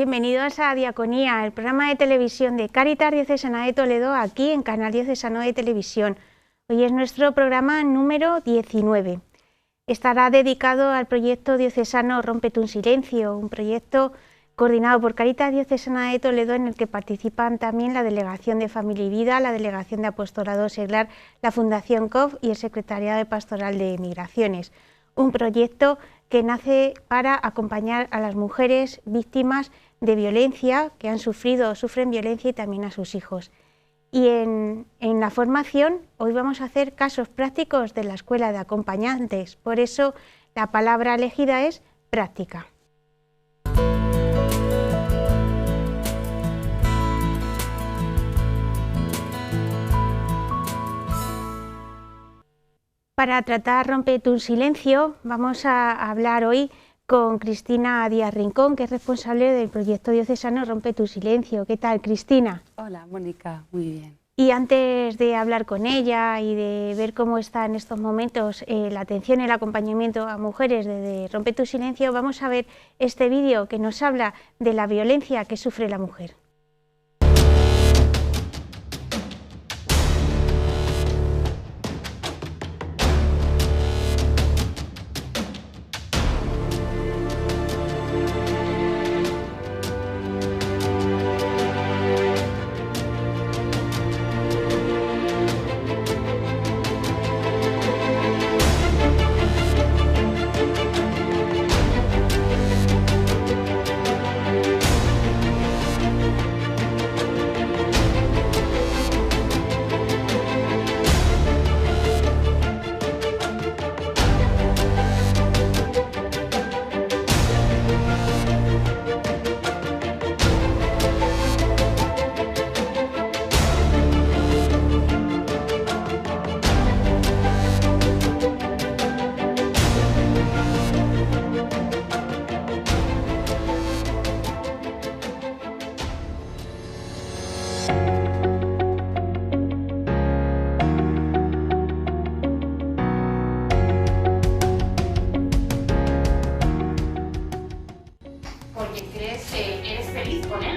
Bienvenidos a Diaconía, el programa de televisión de Cáritas Diocesana de Toledo, aquí en Canal Diocesano de Televisión. Hoy es nuestro programa número 19. Estará dedicado al proyecto diocesano Rómpete un silencio, un proyecto coordinado por Cáritas Diocesana de Toledo, en el que participan también la Delegación de Familia y Vida, la Delegación de Apostolado Seglar, la Fundación COF y el Secretariado de Pastoral de Migraciones. Un proyecto que nace para acompañar a las mujeres víctimas de violencia, que han sufrido o sufren violencia, y también a sus hijos. Y en la formación hoy vamos a hacer casos prácticos de la Escuela de Acompañantes, por eso la palabra elegida es práctica. Para tratar Rómpete un silencio vamos a hablar hoy con Cristina Díaz Rincón, que es responsable del proyecto diocesano Rómpete un silencio. ¿Qué tal, Cristina? Hola, Mónica, muy bien. Y antes de hablar con ella y de ver cómo está en estos momentos la atención y el acompañamiento a mujeres de Rómpete un silencio, vamos a ver este vídeo que nos habla de la violencia que sufre la mujer.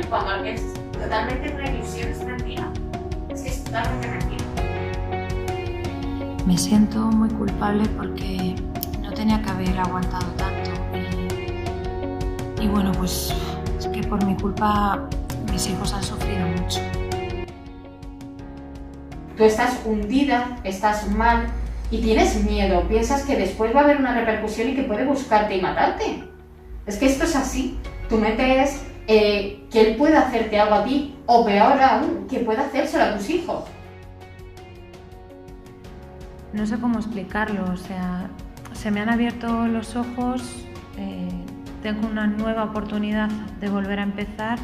Cuando es totalmente una ilusión, es mentira. Es que es totalmente mentira. Me siento muy culpable porque no tenía que haber aguantado tanto y bueno, pues es que por mi culpa mis hijos han sufrido mucho. Tú estás hundida, estás mal y tienes miedo. Piensas que después va a haber una repercusión y que puede buscarte y matarte. Es que esto es así. Tu mente es que él puede hacerte algo a ti, o peor aún, que pueda hacérselo a tus hijos. No sé cómo explicarlo, o sea, se me han abierto los ojos, tengo una nueva oportunidad de volver a empezar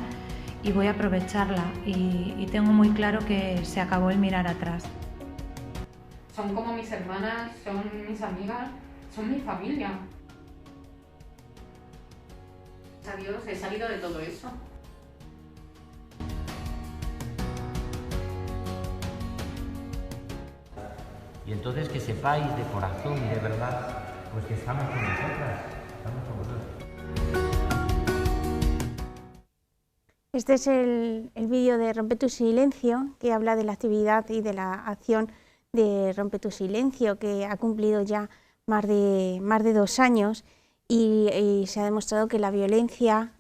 y voy a aprovecharla, y tengo muy claro que se acabó el mirar atrás. Son como mis hermanas, son mis amigas, son mi familia. A Dios, he salido de todo eso. Y entonces que sepáis de corazón y de verdad, pues que estamos con vosotras, estamos con vosotros. Este es el vídeo de Rómpete un silencio, que habla de la actividad y de la acción de Rómpete un silencio, que ha cumplido ya más de 2 años. Y se ha demostrado que la violencia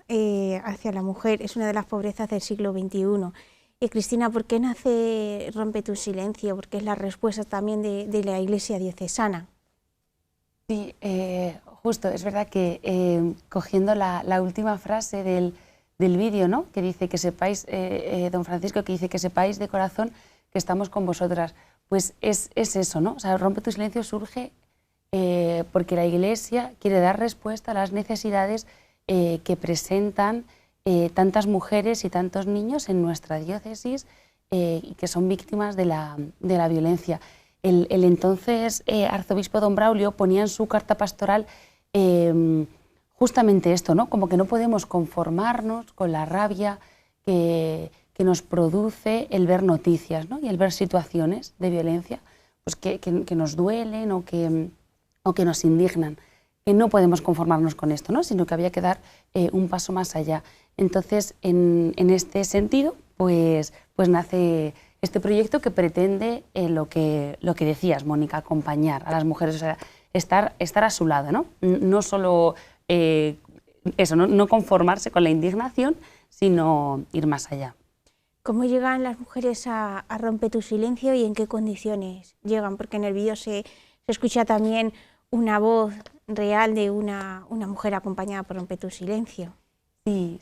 hacia la mujer es una de las pobrezas del siglo XXI. Y Cristina, ¿por qué nace Rómpete un silencio? Porque es la respuesta también de la Iglesia diocesana. Sí, justo, es verdad que cogiendo la última frase del vídeo, ¿no?, que dice que sepáis, don Francisco, que dice que sepáis de corazón que estamos con vosotras, pues es eso, ¿no? O sea, Rómpete un silencio surge porque la Iglesia quiere dar respuesta a las necesidades que presentan tantas mujeres y tantos niños en nuestra diócesis que son víctimas de la violencia. El entonces arzobispo don Braulio ponía en su carta pastoral justamente esto, ¿no? Como que no podemos conformarnos con la rabia que nos produce el ver noticias, ¿no?, y el ver situaciones de violencia, pues que nos duelen o que nos indignan. No podemos conformarnos con esto, ¿no?, sino que había que dar un paso más allá. Entonces, en este sentido, pues nace este proyecto que pretende lo que decías, Mónica, acompañar a las mujeres, o sea, estar a su lado, ¿no? No solo no conformarse con la indignación, sino ir más allá. ¿Cómo llegan las mujeres a romper tu silencio y en qué condiciones llegan? Porque en el vídeo se escucha también una voz real de una mujer acompañada por Rompe tu silencio. Sí.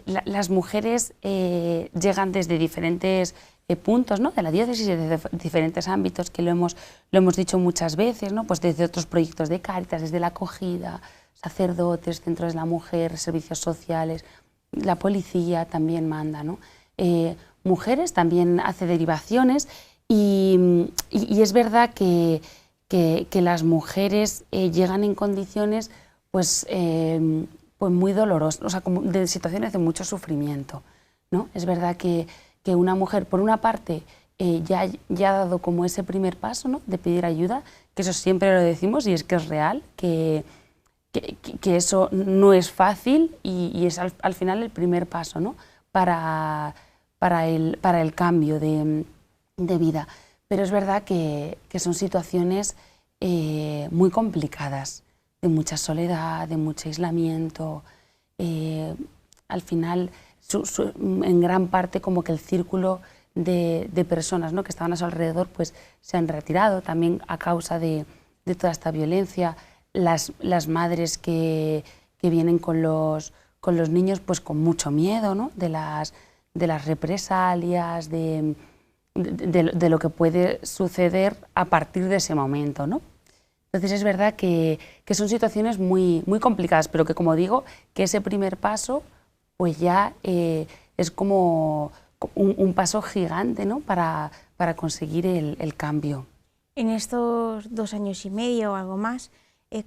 Las mujeres llegan desde diferentes puntos, ¿no?, de la diócesis, desde diferentes ámbitos, que lo hemos dicho muchas veces, ¿no?, pues desde otros proyectos de Cáritas, desde la acogida, sacerdotes, centros de la mujer, servicios sociales, la policía también manda, ¿no? Mujeres también hace derivaciones y es verdad que las mujeres llegan en condiciones pues muy dolorosas, o sea, como de situaciones de mucho sufrimiento, ¿no? Es verdad que una mujer, por una parte, ya ha dado como ese primer paso, ¿no?, de pedir ayuda, que eso siempre lo decimos y es que es real, que eso no es fácil y es al final el primer paso, ¿no?, para el cambio de vida. Pero es verdad que son situaciones muy complicadas, de mucha soledad, de mucho aislamiento. Al final, en gran parte, como que el círculo de personas, ¿no?, que estaban a su alrededor, pues se han retirado también a causa de toda esta violencia. Las madres que vienen con los niños, pues con mucho miedo, ¿no?, de las represalias, de lo que puede suceder a partir de ese momento, ¿no? Entonces es verdad que son situaciones muy, muy complicadas, pero que, como digo, que ese primer paso pues ya es como un paso gigante, ¿no?, para conseguir el cambio. En estos 2 años y medio o algo más,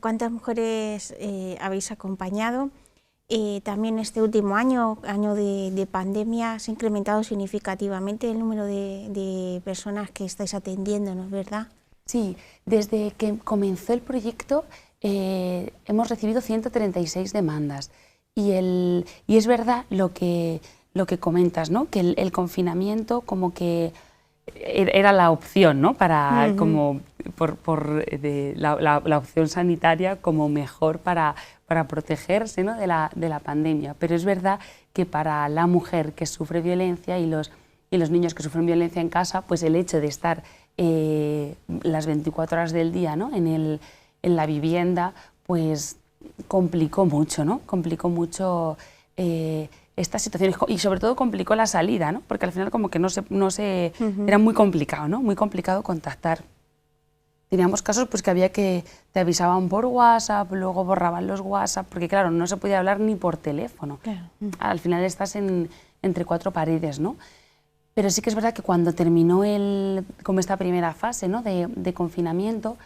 ¿cuántas mujeres habéis acompañado? También este último año de pandemia, se ha incrementado significativamente el número de personas que estáis atendiendo, ¿no es verdad? Sí, desde que comenzó el proyecto hemos recibido 136 demandas y es verdad lo que comentas, ¿no?, que el confinamiento como que era la opción, ¿no?, para como la opción sanitaria como mejor para protegerse, ¿no?, de la pandemia. Pero es verdad que para la mujer que sufre violencia y los niños que sufren violencia en casa, pues el hecho de estar las 24 horas del día, ¿no?, en la vivienda, pues complicó mucho, ¿no? Complicó mucho estas situaciones y sobre todo complicó la salida, ¿no?, porque al final como que era muy complicado, ¿no?, muy complicado contactar. Teníamos casos pues que había que te avisaban por WhatsApp, luego borraban los WhatsApp, porque claro, no se podía hablar ni por teléfono. Claro. Al final estás entre 4 paredes, ¿no? Pero sí que es verdad que cuando terminó como esta primera fase, ¿no?, de confinamiento,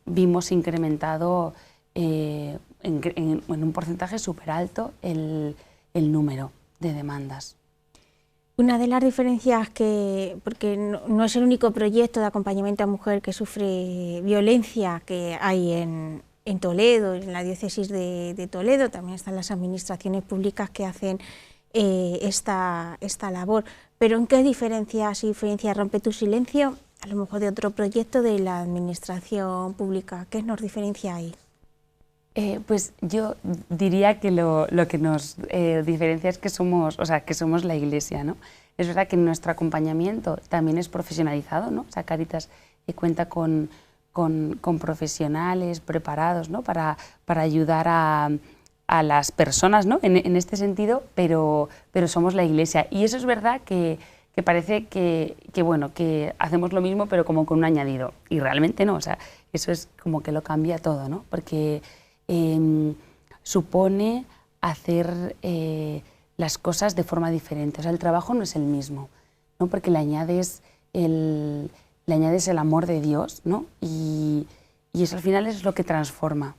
vimos incrementado en un porcentaje súper alto el número de demandas. Una de las diferencias porque no es el único proyecto de acompañamiento a mujer que sufre violencia que hay en Toledo, en la diócesis de Toledo, también están las administraciones públicas que hacen esta labor. Pero ¿en qué diferencia Rompe tu silencio, a lo mejor de otro proyecto de la administración pública? ¿Qué nos diferencia ahí? Pues yo diría que lo que nos diferencia es que somos la Iglesia, ¿no? Es verdad que nuestro acompañamiento también es profesionalizado, ¿no? O sea, Cáritas cuenta con profesionales preparados, ¿no?, para ayudar a las personas, ¿no?, en este sentido, pero somos la Iglesia. Y eso es verdad que parece que hacemos lo mismo, pero como con un añadido. Y realmente no, o sea, eso es como que lo cambia todo, ¿no? Porque supone hacer las cosas de forma diferente. O sea, el trabajo no es el mismo, ¿no?, porque le añades el amor de Dios, ¿no? Y eso al final es lo que transforma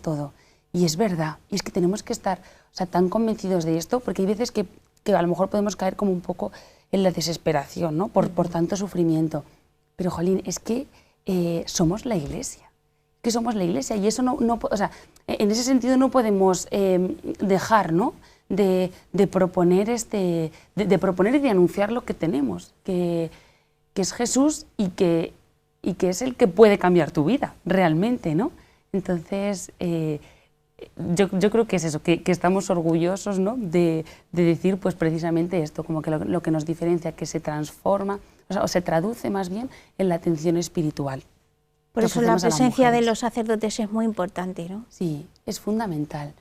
todo. Y es verdad, y es que tenemos que estar, o sea, tan convencidos de esto, porque hay veces que a lo mejor podemos caer como un poco en la desesperación, ¿no?, por tanto sufrimiento. Pero, jolín, es que somos la Iglesia. que somos la Iglesia, y eso o sea, en ese sentido no podemos dejar, ¿no?, de proponer de proponer y de anunciar lo que tenemos, que es Jesús y que es el que puede cambiar tu vida realmente, ¿no? Entonces, yo creo que es eso, que estamos orgullosos, ¿no?, de decir pues precisamente esto, como que lo que nos diferencia, que se transforma, o se traduce más bien en la atención espiritual. Por eso la presencia de los sacerdotes es muy importante, ¿no? Sí, es fundamental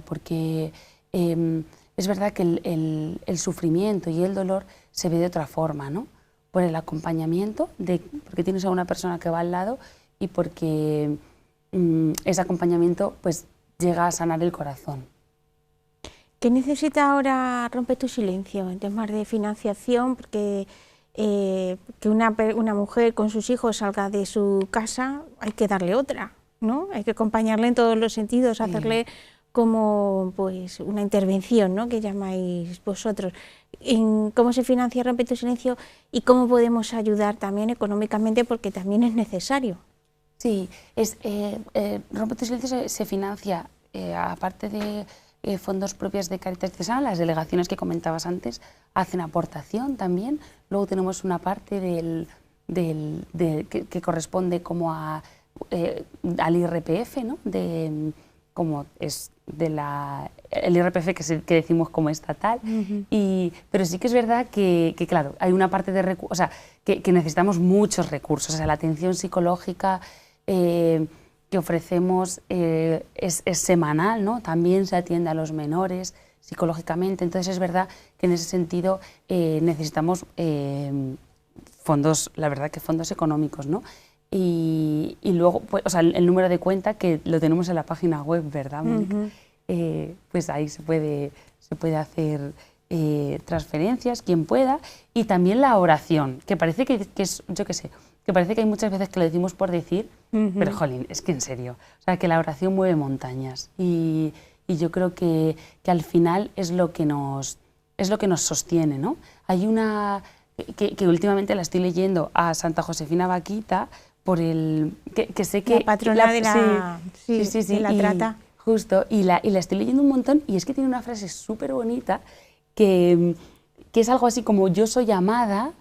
porque es verdad que el sufrimiento y el dolor se ve de otra forma, ¿no? Por el acompañamiento, porque tienes a una persona que va al lado y porque ese acompañamiento pues llega a sanar el corazón. ¿Qué necesita ahora Rompe tu Silencio en temas de financiación? Porque que una mujer con sus hijos salga de su casa, hay que darle otra, ¿no? Hay que acompañarle en todos los sentidos, sí, hacerle como pues una intervención, ¿no?, que llamáis vosotros. ¿Cómo se financia Rompe tu Silencio y cómo podemos ayudar también económicamente, porque también es necesario? Sí, Rompe tu Silencio se financia, aparte de fondos propios de Cáritas Diocesana, las delegaciones que comentabas antes hacen aportación también. Luego tenemos una parte que corresponde como al IRPF, ¿no?, como es el IRPF que decimos como estatal, pero sí que es verdad que claro, hay una parte de recursos, o sea, que necesitamos muchos recursos, o sea, la atención psicológica que ofrecemos es semanal, ¿no? También se atiende a los menores psicológicamente, entonces es verdad que en ese sentido necesitamos fondos, la verdad que fondos económicos, ¿no? Y luego, pues, o sea, el número de cuenta que lo tenemos en la página web, ¿verdad, Mónica? Pues ahí se puede hacer transferencias, quien pueda, y también la oración, que parece que es, yo qué sé, que parece que hay muchas veces que lo decimos por decir, pero jolín, es que en serio, o sea, que la oración mueve montañas, y yo creo que al final es lo que nos sostiene, ¿no? Hay una que últimamente la estoy leyendo a Santa Josefina Vaquita, que sé que la patrona de la, de la trata. Justo, y la estoy leyendo un montón, y es que tiene una frase súper bonita que es algo así como: yo soy amada,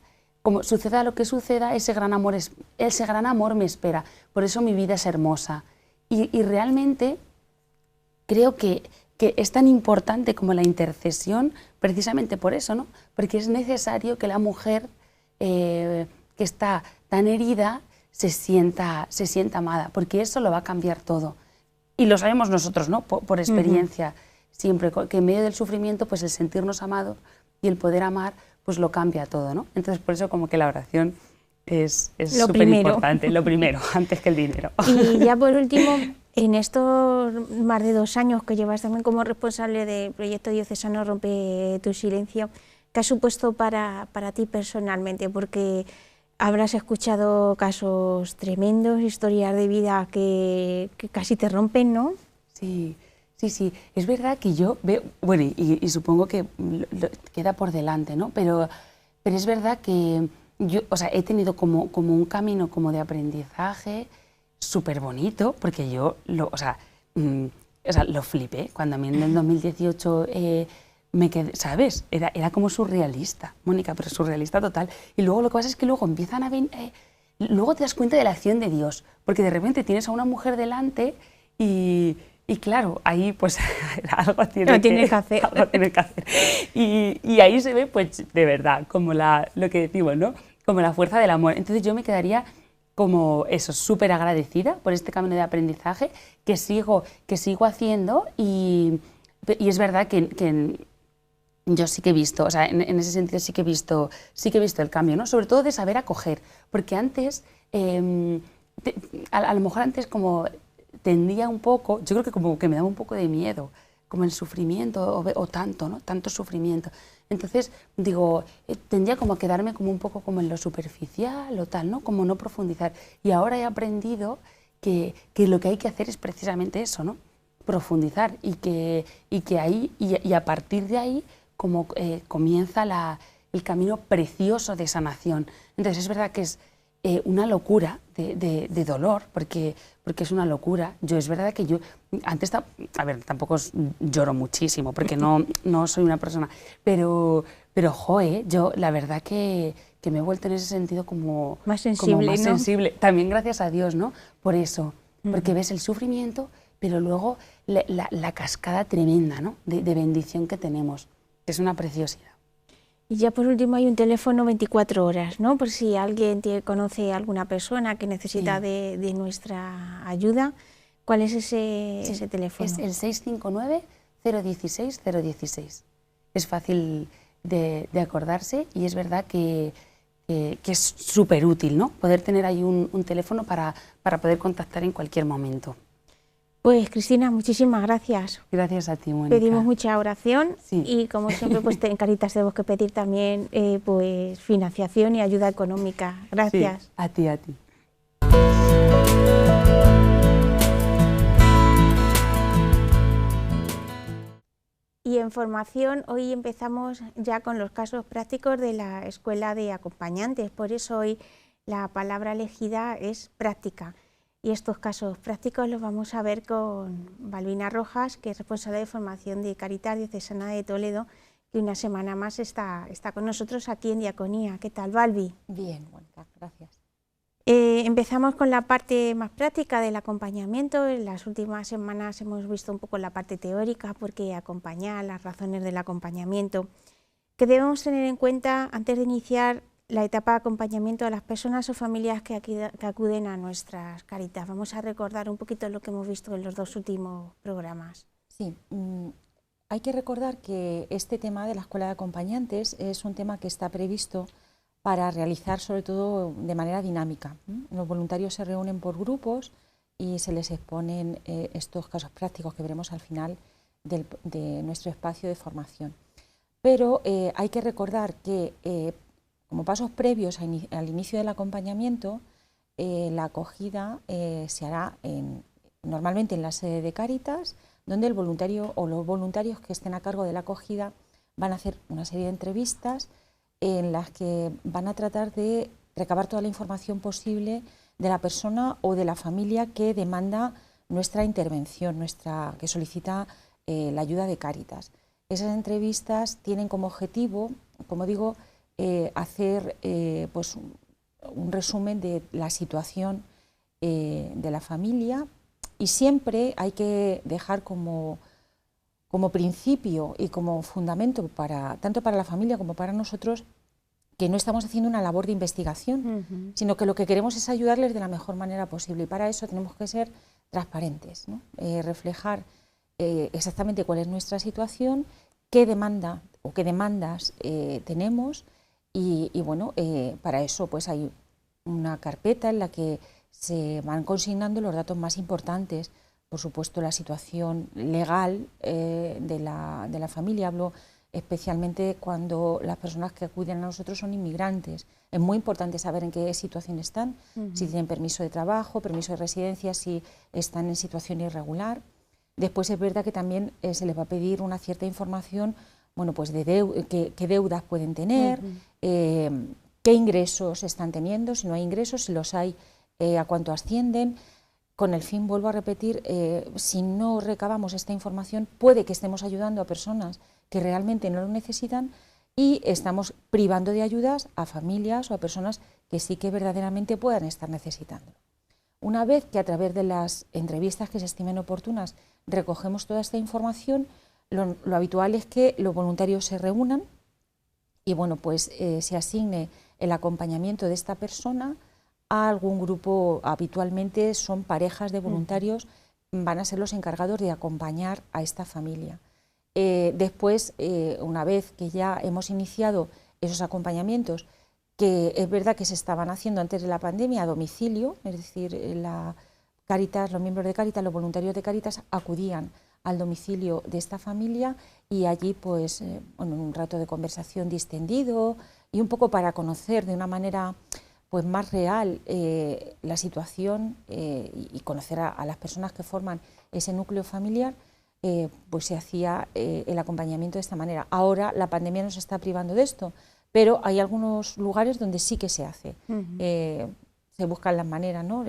como suceda lo que suceda, ese gran amor me espera, por eso mi vida es hermosa. Y realmente creo que es tan importante como la intercesión, precisamente por eso, ¿no? Porque es necesario que la mujer que está tan herida se sienta amada, porque eso lo va a cambiar todo. Y lo sabemos nosotros, ¿no?, por experiencia, siempre, que en medio del sufrimiento, pues el sentirnos amados y el poder amar, pues lo cambia todo, ¿no? Entonces, por eso como que la oración es súper importante, lo primero, antes que el dinero. Y ya por último, en estos más de 2 años que llevas también como responsable del proyecto diocesano Rompe tu Silencio, ¿qué ha supuesto para ti personalmente? Porque habrás escuchado casos tremendos, historias de vida que casi te rompen, ¿no? Sí, es verdad que yo veo, bueno, y supongo que queda por delante, ¿no? Pero es verdad que yo, o sea, he tenido como un camino como de aprendizaje súper bonito, porque yo lo flipé cuando a mí en el 2018 me quedé, ¿sabes? Era como surrealista, Mónica, pero surrealista total. Y luego lo que pasa es que luego empiezan a venir, luego te das cuenta de la acción de Dios, porque de repente tienes a una mujer delante y claro, ahí pues algo tienes que hacer. Algo tienes que hacer. Y ahí se ve, pues, de verdad, como lo que decimos, ¿no? Como la fuerza del amor. Entonces yo me quedaría como eso, súper agradecida por este camino de aprendizaje que sigo haciendo, y es verdad que yo sí que he visto, o sea, en ese sentido sí que he visto el cambio, ¿no? Sobre todo de saber acoger, porque antes, a lo mejor antes como tendía un poco, yo creo que como que me daba un poco de miedo, como el sufrimiento o tanto, ¿no? Tanto sufrimiento. Entonces, digo, tendía como a quedarme como un poco como en lo superficial o tal, ¿no? Como no profundizar. Y ahora he aprendido que lo que hay que hacer es precisamente eso, ¿no? Profundizar, y que ahí, y a partir de ahí, como comienza el camino precioso de sanación. Entonces, es verdad que una locura de dolor, porque es una locura. Yo es verdad que yo antes, a ver, tampoco lloro muchísimo, porque no soy una persona, pero joe, yo la verdad que me he vuelto en ese sentido como más sensible, como más ¿no? sensible. También gracias a Dios, ¿no? Por eso, porque ves el sufrimiento, pero luego la cascada tremenda, ¿no? de bendición que tenemos. Es una preciosidad. Y ya por último hay un teléfono 24 horas, ¿no? Por si alguien conoce a alguna persona que necesita de nuestra ayuda. ¿Cuál es ese teléfono? Es el 659-016-016. Es fácil de acordarse y es verdad que es súper útil, ¿no? Poder tener ahí un teléfono para poder contactar en cualquier momento. Pues Cristina, muchísimas gracias. Gracias a ti, Mónica. Pedimos mucha oración Sí. y como siempre pues en Cáritas tenemos que pedir también pues financiación y ayuda económica. Gracias. Sí, a ti, a ti. Y en formación hoy empezamos ya con los casos prácticos de la Escuela de Acompañantes, por eso hoy la palabra elegida es práctica. Y estos casos prácticos los vamos a ver con Balbina Rojas, que es responsable de formación de Cáritas Diocesana de Toledo, que una semana más está con nosotros aquí en Diaconía. ¿Qué tal, Balbi? Bien, Mónica, gracias. Empezamos con la parte más práctica del acompañamiento. En las últimas semanas hemos visto un poco la parte teórica, porque acompañar, las razones del acompañamiento, que debemos tener en cuenta antes de iniciar la etapa de acompañamiento a las personas o familias que acuden a nuestras Cáritas. Vamos a recordar un poquito lo que hemos visto en los dos últimos programas. Sí, hay que recordar que este tema de la Escuela de Acompañantes es un tema que está previsto para realizar sobre todo de manera dinámica. Los voluntarios se reúnen por grupos y se les exponen estos casos prácticos que veremos al final de nuestro espacio de formación. Pero hay que recordar que como pasos previos al inicio del acompañamiento, la acogida se hará normalmente en la sede de Cáritas, donde el voluntario o los voluntarios que estén a cargo de la acogida van a hacer una serie de entrevistas en las que van a tratar de recabar toda la información posible de la persona o de la familia que demanda nuestra intervención, que solicita la ayuda de Cáritas. Esas entrevistas tienen como objetivo, como digo, hacer pues un resumen de la situación de la familia, y siempre hay que dejar como principio y como fundamento tanto para la familia como para nosotros que no estamos haciendo una labor de investigación, sino que lo que queremos es ayudarles de la mejor manera posible, y para eso tenemos que ser transparentes, ¿no? Reflejar exactamente cuál es nuestra situación, qué demanda o qué demandas tenemos, y bueno, para eso pues hay una carpeta en la que se van consignando los datos más importantes. Por supuesto, la situación legal de la familia. Hablo especialmente cuando las personas que acuden a nosotros son inmigrantes. Es muy importante saber en qué situación están, si tienen permiso de trabajo, permiso de residencia, si están en situación irregular. Después es verdad que también se les va a pedir una cierta información, bueno, pues de qué deudas pueden tener, qué ingresos están teniendo, si no hay ingresos, si los hay, a cuánto ascienden. Con el fin, vuelvo a repetir, si no recabamos esta información, puede que estemos ayudando a personas que realmente no lo necesitan y estamos privando de ayudas a familias o a personas que sí que verdaderamente puedan estar necesitando. Una vez que a través de las entrevistas que se estimen oportunas recogemos toda esta información, lo habitual es que los voluntarios se reúnan y bueno, pues se asigne el acompañamiento de esta persona a algún grupo. Habitualmente son parejas de voluntarios, van a ser los encargados de acompañar a esta familia. Después, una vez que ya hemos iniciado esos acompañamientos, que es verdad que se estaban haciendo antes de la pandemia a domicilio, es decir, los miembros de Cáritas, los voluntarios de Cáritas acudían al domicilio de esta familia y allí pues bueno, un rato de conversación distendido y un poco para conocer de una manera pues más real la situación y conocer a las personas que forman ese núcleo familiar, pues se hacía el acompañamiento de esta manera. Ahora la pandemia nos está privando de esto, pero hay algunos lugares donde sí que se hace. se buscan las maneras, ¿no?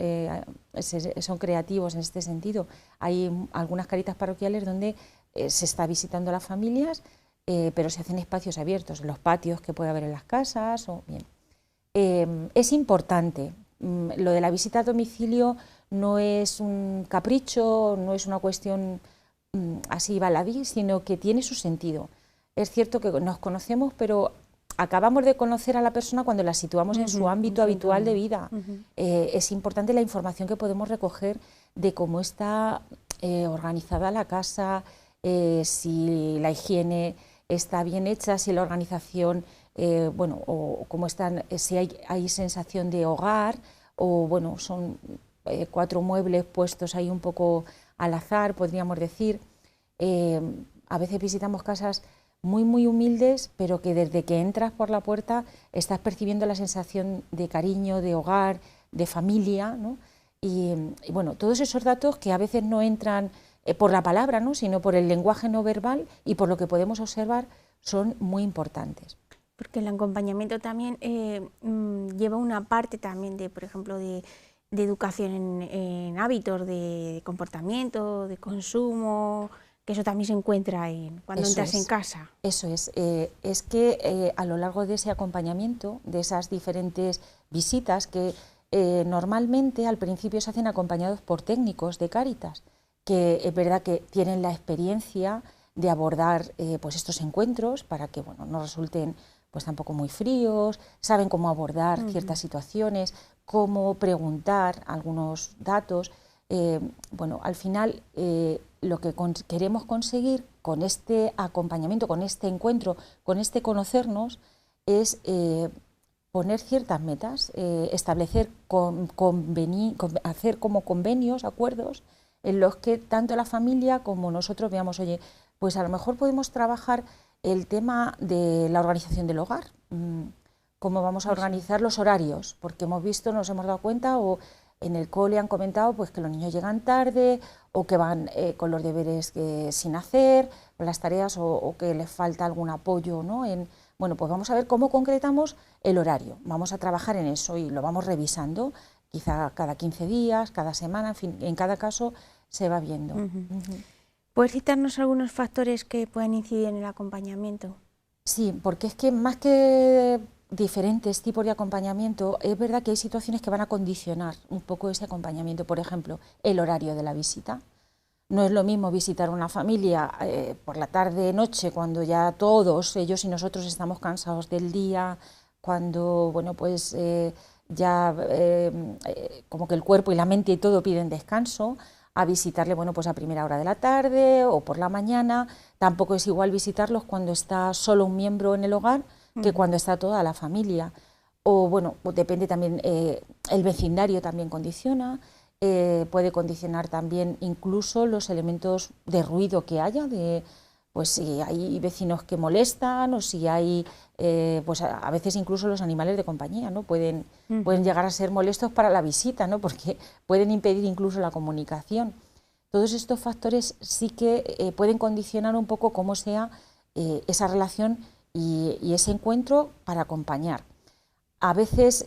Son creativos en este sentido. Hay algunas caritas parroquiales donde se está visitando a las familias, pero se hacen espacios abiertos, en los patios que puede haber en las casas. Es importante. Lo de la visita a domicilio no es un capricho, no es una cuestión así baladí, sino que tiene su sentido. Es cierto que nos conocemos, pero acabamos de conocer a la persona cuando la situamos en su ámbito habitual de vida. Es importante la información que podemos recoger de cómo está organizada la casa, si la higiene está bien hecha, si la organización, o cómo están, si hay sensación de hogar, o bueno, son 4 muebles puestos ahí un poco al azar, podríamos decir. A veces visitamos casas muy, muy humildes, pero que desde que entras por la puerta estás percibiendo la sensación de cariño, de hogar, de familia, ¿no? Y bueno, todos esos datos que a veces no entran por la palabra, ¿no? Sino por el lenguaje no verbal y por lo que podemos observar, son muy importantes. Porque el acompañamiento también lleva una parte también de, por ejemplo, de educación en hábitos de comportamiento, de consumo, que eso también se encuentra cuando entras en casa. Eso es que a lo largo de ese acompañamiento, de esas diferentes visitas que normalmente al principio se hacen acompañados por técnicos de Cáritas, que es verdad que tienen la experiencia de abordar pues estos encuentros para que no resulten pues tampoco muy fríos, saben cómo abordar ciertas situaciones, cómo preguntar algunos datos. Al final lo que queremos conseguir con este acompañamiento, con este encuentro, con este conocernos, es poner ciertas metas, establecer, hacer como convenios, acuerdos, en los que tanto la familia como nosotros veamos, oye, pues a lo mejor podemos trabajar el tema de la organización del hogar, cómo vamos a organizar los horarios, porque nos hemos dado cuenta, o en el cole han comentado pues que los niños llegan tarde, o que van con los deberes sin hacer, con las tareas, o que les falta algún apoyo, ¿no? Pues vamos a ver cómo concretamos el horario, vamos a trabajar en eso y lo vamos revisando, quizá cada 15 días, cada semana, en fin, en cada caso se va viendo. ¿Puedes citarnos algunos factores que puedan incidir en el acompañamiento? Sí, porque es que más que diferentes tipos de acompañamiento, es verdad que hay situaciones que van a condicionar un poco ese acompañamiento. Por ejemplo, el horario de la visita. No es lo mismo visitar una familia por la tarde, noche, cuando ya todos, ellos y nosotros, estamos cansados del día, cuando como que el cuerpo y la mente y todo piden descanso, a visitarle pues a primera hora de la tarde o por la mañana. Tampoco es igual visitarlos cuando está solo un miembro en el hogar que cuando está toda la familia. Pues depende también, el vecindario también condiciona, puede condicionar también incluso los elementos de ruido que haya, pues si hay vecinos que molestan, o si hay, pues a veces incluso los animales de compañía, ¿no? Pueden llegar a ser molestos para la visita, ¿no? Porque pueden impedir incluso la comunicación. Todos estos factores sí que pueden condicionar un poco cómo sea esa relación y ese encuentro para acompañar. A veces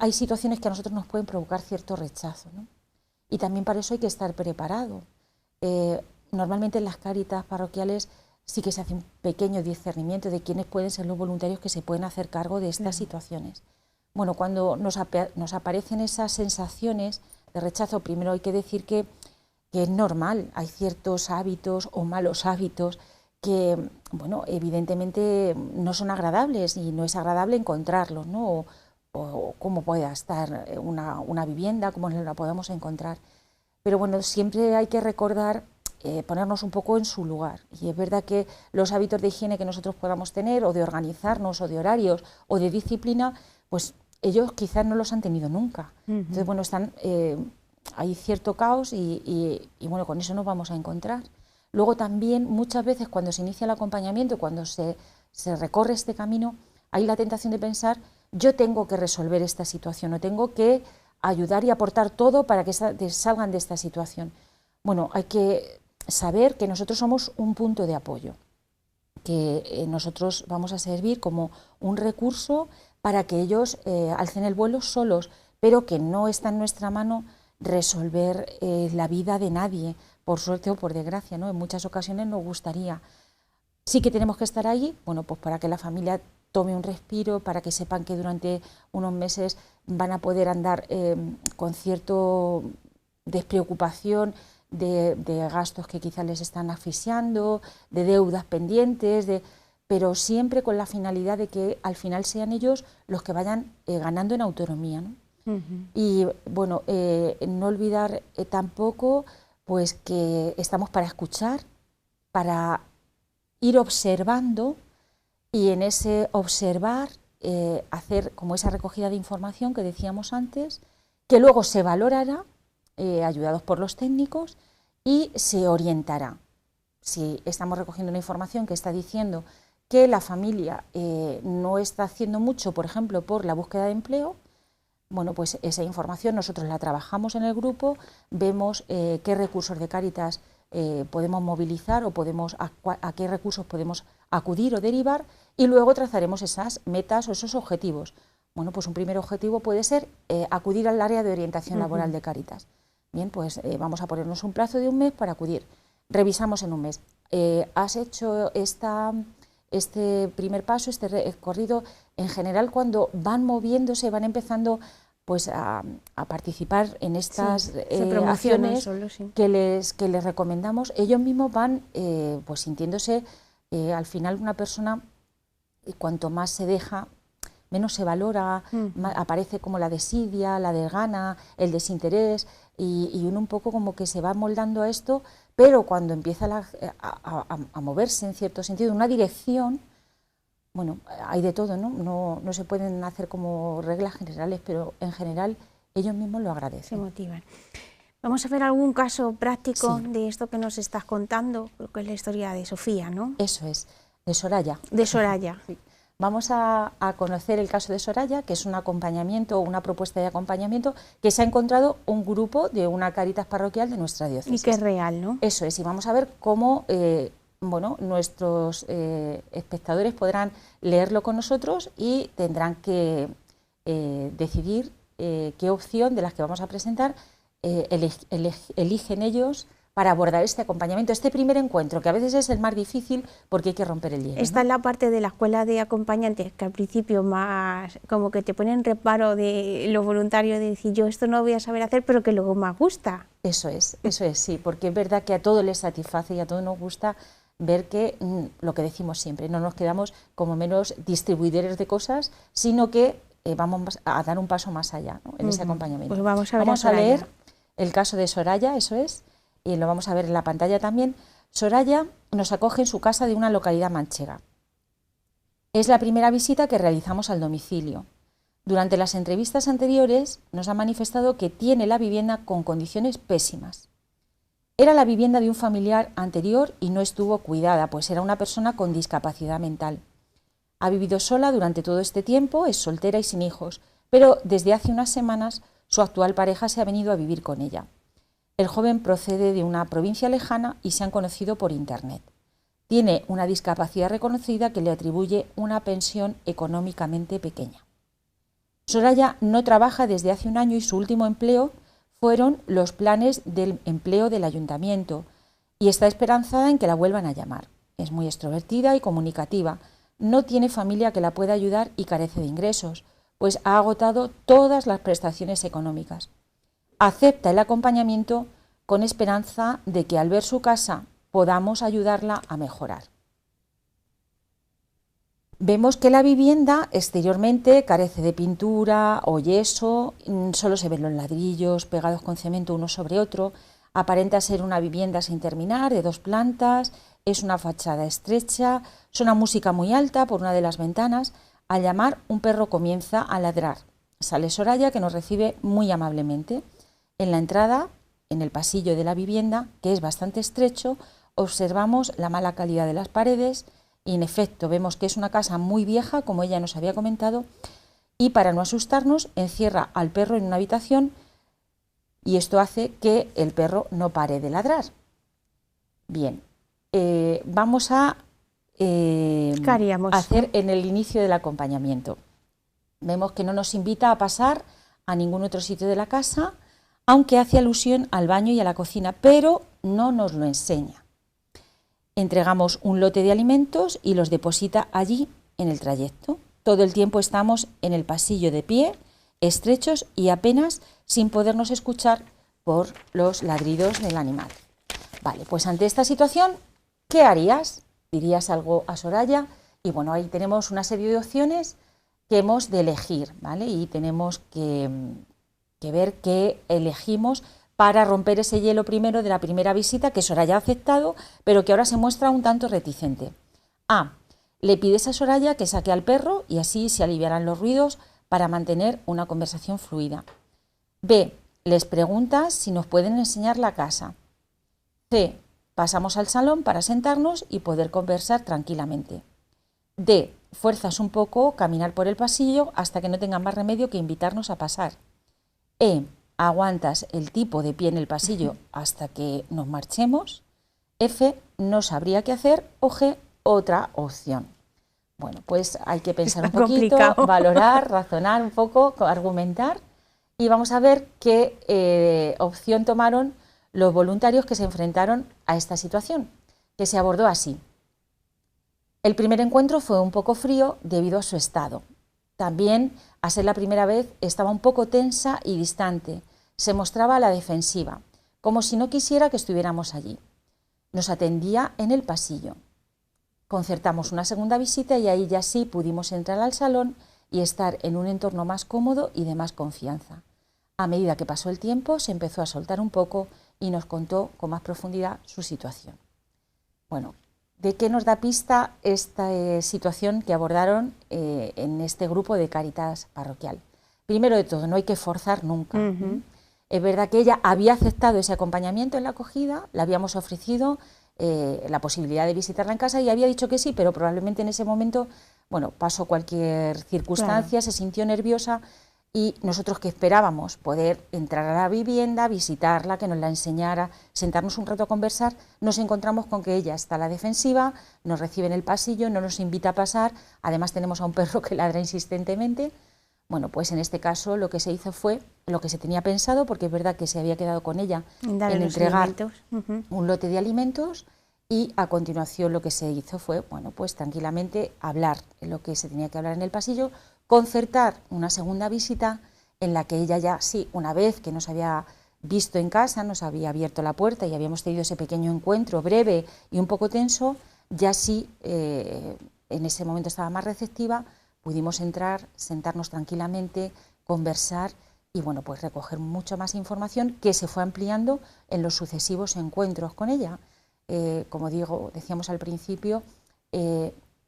hay situaciones que a nosotros nos pueden provocar cierto rechazo, ¿no? Y también para eso hay que estar preparado. Normalmente en las cáritas parroquiales sí que se hace un pequeño discernimiento de quiénes pueden ser los voluntarios que se pueden hacer cargo de estas situaciones. Cuando nos aparecen esas sensaciones de rechazo, primero hay que decir que es normal, hay ciertos hábitos o malos hábitos que, evidentemente no son agradables, y no es agradable encontrarlos, ¿no? O cómo pueda estar una vivienda, cómo la podemos encontrar. Pero siempre hay que recordar, ponernos un poco en su lugar. Y es verdad que los hábitos de higiene que nosotros podamos tener, o de organizarnos, o de horarios, o de disciplina, pues ellos quizás no los han tenido nunca. Entonces, hay cierto caos y con eso nos vamos a encontrar. Luego también, muchas veces, cuando se inicia el acompañamiento, cuando se recorre este camino, hay la tentación de pensar: yo tengo que resolver esta situación, o tengo que ayudar y aportar todo para que salgan de esta situación. Hay que saber que nosotros somos un punto de apoyo, que nosotros vamos a servir como un recurso para que ellos alcen el vuelo solos, pero que no está en nuestra mano resolver la vida de nadie, por suerte o por desgracia, ¿no? En muchas ocasiones nos gustaría. Sí que tenemos que estar ahí, bueno, pues para que la familia tome un respiro, para que sepan que durante unos meses van a poder andar con cierto despreocupación de gastos que quizás les están asfixiando, de deudas pendientes, pero siempre con la finalidad de que al final sean ellos los que vayan ganando en autonomía, ¿no? Y bueno, no olvidar tampoco pues que estamos para escuchar, para ir observando y en ese observar hacer como esa recogida de información que decíamos antes, que luego se valorará, ayudados por los técnicos, y se orientará. Si estamos recogiendo una información que está diciendo que la familia no está haciendo mucho, por ejemplo, por la búsqueda de empleo, bueno, pues esa información nosotros la trabajamos en el grupo, vemos qué recursos de Cáritas podemos movilizar o a qué recursos podemos acudir o derivar, y luego trazaremos esas metas o esos objetivos. Bueno, pues un primer objetivo puede ser acudir al área de orientación laboral de Cáritas. Bien, pues vamos a ponernos un plazo de un mes para acudir. Revisamos en un mes. ¿Has hecho este primer paso, este recorrido? En general, cuando van moviéndose, van empezando pues a participar en estas acciones solo, que les recomendamos, ellos mismos van pues sintiéndose al final una persona, cuanto más se deja, menos se valora, aparece como la desidia, la desgana, el desinterés, y uno un poco como que se va moldando a esto, pero cuando empieza a moverse en cierto sentido, en una dirección, bueno, hay de todo, ¿no? No se pueden hacer como reglas generales, pero en general ellos mismos lo agradecen. Se motivan. Vamos a ver algún caso práctico de esto que nos estás contando, que es la historia de Sofía, ¿no? Eso es, de Soraya. De Soraya. Sí. Vamos a conocer el caso de Soraya, que es un acompañamiento, una propuesta de acompañamiento que se ha encontrado un grupo de una Cáritas parroquial de nuestra diócesis. Y que es real, ¿no? Eso es, y vamos a ver cómo bueno, nuestros espectadores podrán leerlo con nosotros y tendrán que decidir qué opción de las que vamos a presentar eligen ellos para abordar este acompañamiento, este primer encuentro, que a veces es el más difícil porque hay que romper el hielo. Esta es la parte de la escuela de acompañantes que al principio más como que te ponen reparo de los voluntarios de decir yo esto no voy a saber hacer, pero que luego más gusta. Eso es, sí, porque es verdad que a todos les satisface y a todos nos gusta ver que, lo que decimos siempre, no nos quedamos como menos distribuidores de cosas, sino que vamos a dar un paso más allá, ¿no? En ese acompañamiento. Pues vamos a leer el caso de Soraya, eso es, y lo vamos a ver en la pantalla también. Soraya nos acoge en su casa de una localidad manchega. Es la primera visita que realizamos al domicilio. Durante las entrevistas anteriores nos ha manifestado que tiene la vivienda con condiciones pésimas. Era la vivienda de un familiar anterior y no estuvo cuidada, pues era una persona con discapacidad mental. Ha vivido sola durante todo este tiempo, es soltera y sin hijos, pero desde hace unas semanas su actual pareja se ha venido a vivir con ella. El joven procede de una provincia lejana y se han conocido por internet. Tiene una discapacidad reconocida que le atribuye una pensión económicamente pequeña. Soraya no trabaja desde hace un año y su último empleo fueron los planes del empleo del ayuntamiento y está esperanzada en que la vuelvan a llamar. Es muy extrovertida y comunicativa, no tiene familia que la pueda ayudar y carece de ingresos, pues ha agotado todas las prestaciones económicas. Acepta el acompañamiento con esperanza de que al ver su casa podamos ayudarla a mejorar. Vemos que la vivienda exteriormente carece de pintura o yeso, solo se ven los ladrillos pegados con cemento uno sobre otro, aparenta ser una vivienda sin terminar, de 2 plantas, es una fachada estrecha, suena música muy alta por una de las ventanas. Al llamar, un perro comienza a ladrar. Sale Soraya, que nos recibe muy amablemente. En la entrada, en el pasillo de la vivienda, que es bastante estrecho, observamos la mala calidad de las paredes y, en efecto, vemos que es una casa muy vieja, como ella nos había comentado, y para no asustarnos, encierra al perro en una habitación y esto hace que el perro no pare de ladrar. Bien, vamos a hacer en el inicio del acompañamiento. Vemos que no nos invita a pasar a ningún otro sitio de la casa, aunque hace alusión al baño y a la cocina, pero no nos lo enseña. Entregamos un lote de alimentos y los deposita allí en el trayecto. Todo el tiempo estamos en el pasillo de pie, estrechos y apenas sin podernos escuchar por los ladridos del animal. Vale, pues ante esta situación, ¿qué harías? ¿Dirías algo a Soraya? Y bueno, ahí tenemos una serie de opciones que hemos de elegir, ¿vale? Y tenemos que ver qué elegimos para romper ese hielo primero de la primera visita, que Soraya ha aceptado, pero que ahora se muestra un tanto reticente. A. Le pides a Soraya que saque al perro y así se aliviarán los ruidos para mantener una conversación fluida. B. Les preguntas si nos pueden enseñar la casa. C. Pasamos al salón para sentarnos y poder conversar tranquilamente. D. Fuerzas un poco caminar por el pasillo hasta que no tengan más remedio que invitarnos a pasar. E. Aguantas el tipo de pie en el pasillo hasta que nos marchemos. F. No sabría qué hacer. O G. Otra opción. Bueno, pues hay que pensar un poquito, valorar, razonar un poco, argumentar y vamos a ver qué opción tomaron los voluntarios que se enfrentaron a esta situación, que se abordó así. El primer encuentro fue un poco frío debido a su estado. También, a ser la primera vez, estaba un poco tensa y distante. Se mostraba a la defensiva, como si no quisiera que estuviéramos allí. Nos atendía en el pasillo. Concertamos una segunda visita y ahí ya sí pudimos entrar al salón y estar en un entorno más cómodo y de más confianza. A medida que pasó el tiempo, se empezó a soltar un poco y nos contó con más profundidad su situación. Bueno, ¿de qué nos da pista esta situación que abordaron en este grupo de Cáritas parroquial? Primero de todo, no hay que forzar nunca. Es verdad que ella había aceptado ese acompañamiento en la acogida, le habíamos ofrecido la posibilidad de visitarla en casa y había dicho que sí, pero probablemente en ese momento, bueno, pasó cualquier circunstancia, claro, se sintió nerviosa y nosotros que esperábamos poder entrar a la vivienda, visitarla, que nos la enseñara, sentarnos un rato a conversar, nos encontramos con que ella está a la defensiva, nos recibe en el pasillo, no nos invita a pasar, además tenemos a un perro que ladra insistentemente. Bueno, pues en este caso lo que se hizo fue lo que se tenía pensado, porque es verdad que se había quedado con ella en entregar un lote de alimentos y a continuación lo que se hizo fue, bueno, pues tranquilamente hablar lo que se tenía que hablar en el pasillo, concertar una segunda visita en la que ella ya, sí, una vez que nos había visto en casa, nos había abierto la puerta y habíamos tenido ese pequeño encuentro breve y un poco tenso, ya sí, en ese momento estaba más receptiva. Pudimos entrar, sentarnos tranquilamente, conversar y bueno, pues recoger mucha más información que se fue ampliando en los sucesivos encuentros con ella. Como decíamos al principio,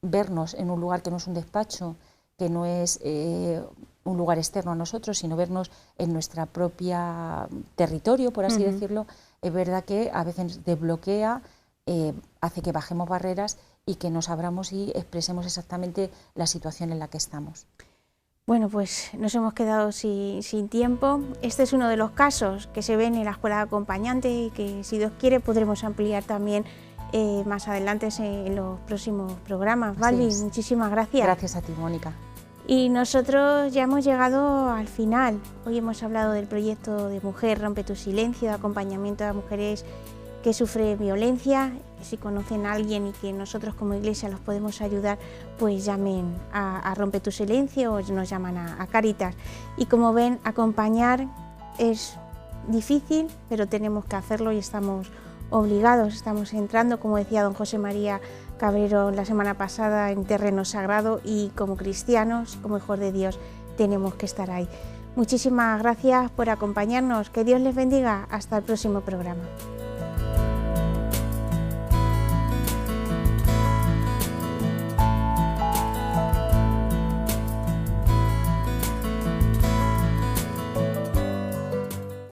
vernos en un lugar que no es un despacho, que no es un lugar externo a nosotros, sino vernos en nuestra propia territorio, por así decirlo, es verdad que a veces desbloquea, hace que bajemos barreras y que nos abramos y expresemos exactamente la situación en la que estamos. Bueno, pues nos hemos quedado sin tiempo. Este es uno de los casos que se ven en la escuela de acompañante y que, si Dios quiere, podremos ampliar también más adelante en los próximos programas. Balbi, muchísimas gracias. Gracias a ti, Mónica. Y nosotros ya hemos llegado al final. Hoy hemos hablado del proyecto de Mujer Rompe tu Silencio, de acompañamiento a mujeres que sufren violencia. Si conocen a alguien y que nosotros como Iglesia los podemos ayudar, pues llamen a Rompe tu Silencio o nos llaman a Cáritas. Y como ven, acompañar es difícil, pero tenemos que hacerlo y estamos obligados. Estamos entrando, como decía don José María Cabrero la semana pasada, en terreno sagrado y como cristianos, como hijos de Dios, tenemos que estar ahí. Muchísimas gracias por acompañarnos. Que Dios les bendiga. Hasta el próximo programa.